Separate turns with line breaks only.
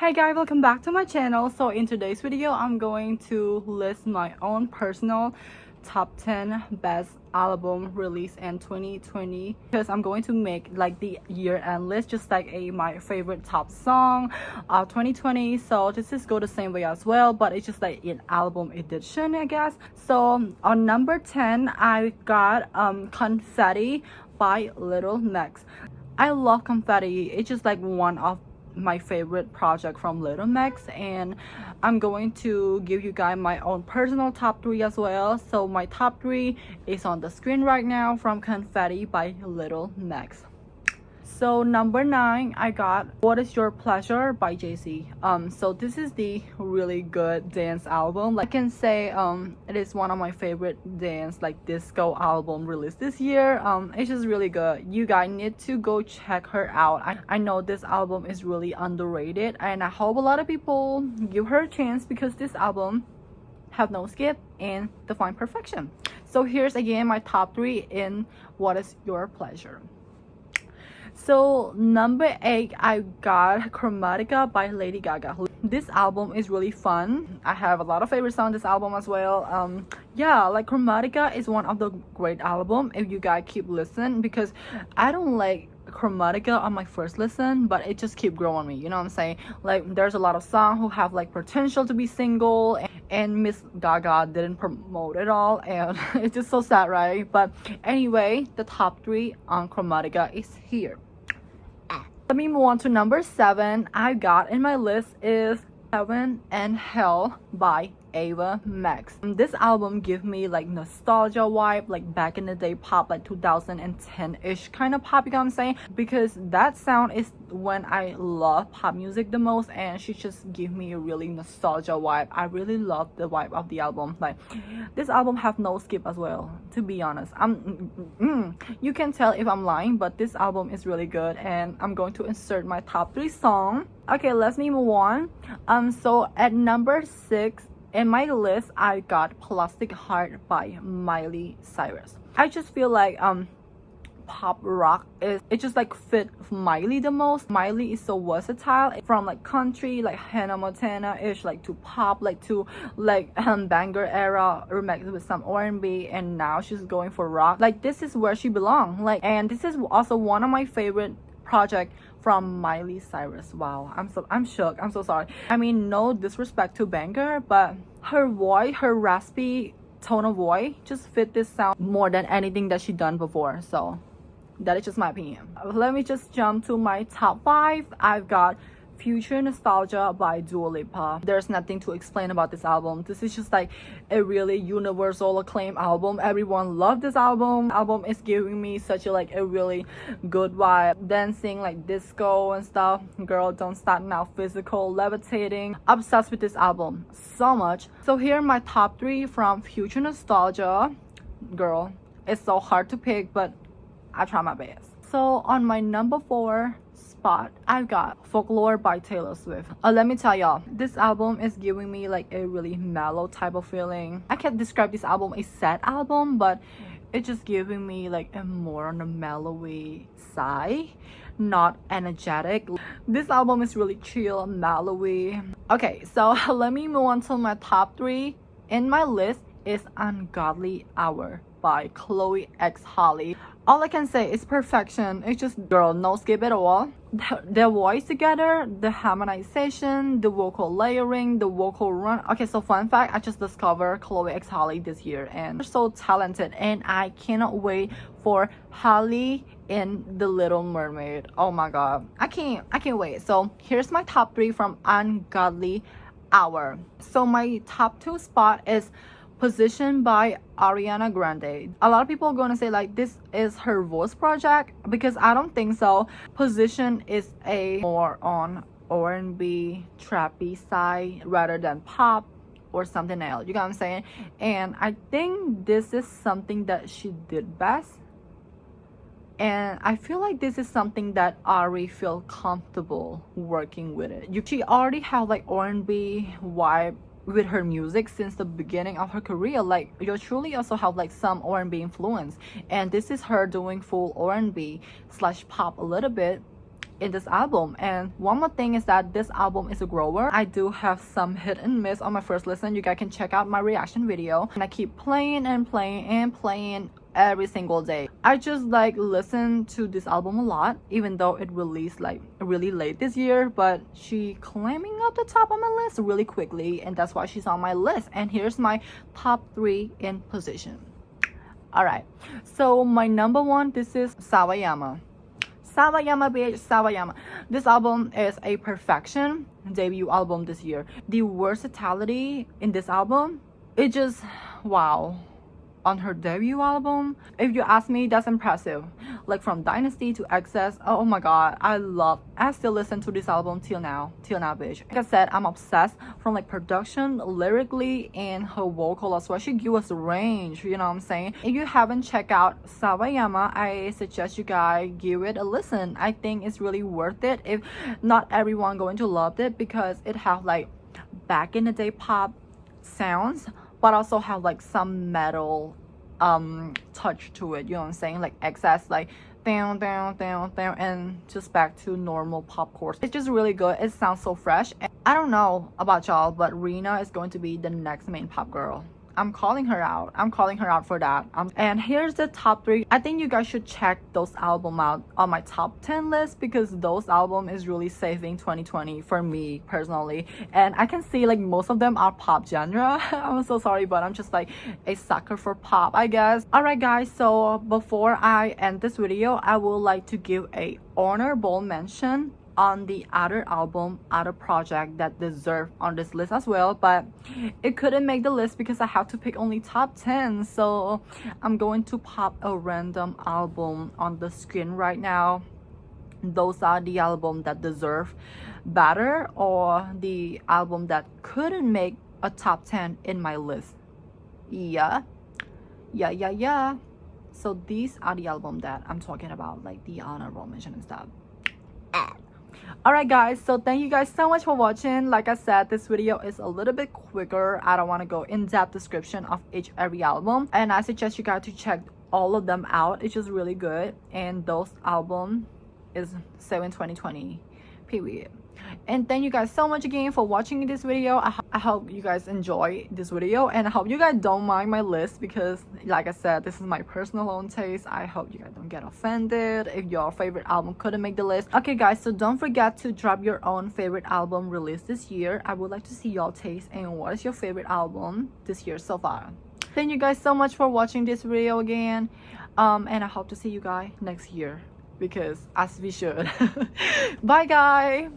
Hi guys, welcome back to my channel. So in today's video, I'm going to list my own personal top 10 best album released in 2020 because I'm going to make like the year-end list, just like my favorite top song of 2020. So this is go the same way as well, but it's just like an album edition, I guess. So on number 10, I got Confetti by Little Mix. I love Confetti. It's just like one of my favorite project from Little Mix, and I'm going to give you guys my own personal top 3 as well. So my top 3 is on the screen right now from Confetti by Little Mix. So number 9, I got What Is Your Pleasure by Jay-Z. So this is the really good dance album. Like I can say it is one of my favorite dance like disco album released this year. It's just really good. You guys need to go check her out. I know this album is really underrated, and I hope a lot of people give her a chance because this album have no skip and define perfection. So here's again my top 3 in What Is Your Pleasure. So number 8, I got Chromatica by Lady Gaga. This album is really fun. I have a lot of favorite songs on this album as well. Yeah, like Chromatica is one of the great album if you guys keep listening, because I don't like Chromatica on my first listen, but it just keep growing me, you know what I'm saying? Like there's a lot of songs who have like potential to be single, and Miss Gaga didn't promote it all, and it's just so sad, right? But anyway, the top 3 on Chromatica is here. Let me move on to number 7. I got in my list is Heaven and Hell by Ava Max. This album give me like nostalgia vibe, like back in the day pop, like 2010-ish kind of pop, you know what I'm saying? Because that sound is when I love pop music the most, and she just give me a really nostalgia vibe. I really love the vibe of the album. Like this album have no skip as well, to be honest. You can tell if I'm lying, but this album is really good, and I'm going to insert my top 3 song. Okay, let's move on. So at number 6 in my list, I got Plastic Heart by Miley Cyrus. I just feel like pop rock is, it just like fit Miley the most. Miley is so versatile, from like country like Hannah Montana-ish, like to pop, like to like banger era remixed with some R&B, and now she's going for rock. Like this is where she belongs. Like, and this is also one of my favorite project from Miley Cyrus. Wow, I'm shook. I'm so sorry. I mean, no disrespect to banger, but her voice, her raspy tone of voice just fit this sound more than anything that she done before. So that is just my opinion. Let me just jump to my top 5. I've got Future Nostalgia by Dua Lipa. There's nothing to explain about this album. This is just like a really universal acclaim album. Everyone loved this album. Album is giving me such a like a really good vibe, dancing like disco and stuff. Girl, don't stop now, physical, levitating. Obsessed with this album so much. So here are my top 3 from Future Nostalgia. Girl, it's so hard to pick, but I try my best. So on my number 4 spot, I've got Folklore by Taylor Swift. Let me tell y'all, this album is giving me like a really mellow type of feeling. I can't describe this album a sad album, but it's just giving me like a more on the mellowy side, not energetic. This album is really chill, mellowy. Okay, so let me move on to my top 3 in my list is Ungodly Hour by Chloe X Holly. All I can say is perfection. It's just, girl, no skip at all. Their voice together, the harmonization, the vocal layering, the vocal run. Okay, so fun fact, I just discovered Chloe X Holly this year, and they're so talented, and I cannot wait for Holly in The Little Mermaid. Oh my god, I can't wait. So here's my top 3 from Ungodly Hour. So my top 2 spot is Position by Ariana Grande. A lot of people are going to say like this is her voice project, because I don't think so. Position is a more on R&B trappy side rather than pop or something else, you know what I'm saying? And I think this is something that she did best, and I feel like this is something that Ari feel comfortable working with it. She already have like R&B vibe with her music since the beginning of her career. Like you truly also have like some R&B influence, and this is her doing full R&B slash pop a little bit. in this album. And one more thing is that this album is a grower. I do have some hit and miss on my first listen. You guys can check out my reaction video, and I keep playing and playing and playing every single day. I just like listen to this album a lot, even though it released like really late this year, but she climbing up the top of my list really quickly, and that's why she's on my list. And here's my top 3 in position. All right, so my number 1, this is Sawayama. Sawayama, bitch, Sawayama. This album is a perfection debut album this year. The versatility in this album, it just wow. On her debut album, if you ask me, that's impressive. Like from Dynasty to Excess, oh my god, I still listen to this album till now, bitch. Like I said, I'm obsessed from like production, lyrically, and her vocal as well. She give us range, you know what I'm saying? If you haven't checked out Sawayama, I suggest you guys give it a listen. I think it's really worth it. If not everyone going to love it, because it have like back in the day pop sounds, but also have like some metal touch to it, you know what I'm saying? Like excess, like down, and just back to normal pop chords. It's just really good. It sounds so fresh. And I don't know about y'all, but Rina is going to be the next main pop girl. I'm calling her out. I'm calling her out for that. And here's the top 3. I think you guys should check those albums out on my top 10 list, because those albums is really saving 2020 for me personally. And I can see like most of them are pop genre. I'm so sorry, but I'm just like a sucker for pop, I guess. Alright guys, so before I end this video, I would like to give a honorable mention on the other album, other project that deserve on this list as well, but it couldn't make the list because I have to pick only top 10. So I'm going to pop a random album on the screen right now. Those are the album that deserve better, or the album that couldn't make a top 10 in my list. Yeah. So these are the album that I'm talking about, like the honorable mention and stuff. Alright guys, so thank you guys so much for watching. Like I said, this video is a little bit quicker. I don't want to go in-depth description of every album, and I suggest you guys to check all of them out. It's just really good, and those album is 7/2020 period. And thank you guys so much again for watching this video. I hope you guys enjoy this video, and I hope you guys don't mind my list, because like I said, this is my personal own taste. I hope you guys don't get offended if your favorite album couldn't make the list. Okay guys, so don't forget to drop your own favorite album released this year. I would like to see your taste and what is your favorite album this year so far. Thank you guys so much for watching this video again, and I hope to see you guys next year, because as we should. Bye guys.